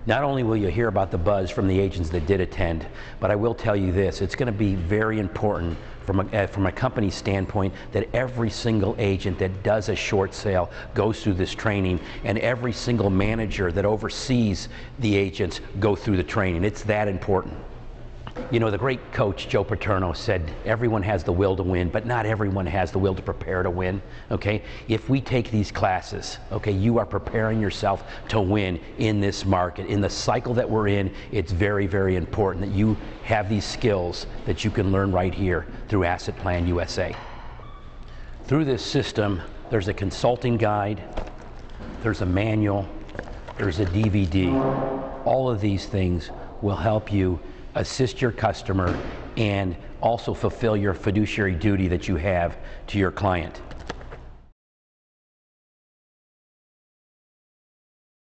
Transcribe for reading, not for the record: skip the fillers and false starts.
Not only will you hear about the buzz from the agents that did attend, but I will tell you this, it's going to be very important from a company standpoint that every single agent that does a short sale goes through this training, and every single manager that oversees the agents go through the training. It's that important. You know, the great coach Joe Paterno said everyone has the will to win, but not everyone has the will to prepare to win, okay? If we take these classes, okay, you are preparing yourself to win in this market. In the cycle that we're in, it's very, very important that you have these skills that you can learn right here through Asset Plan USA. Through this system, there's a consulting guide, there's a manual, there's a DVD. All of these things will help you assist your customer and also fulfill your fiduciary duty that you have to your client.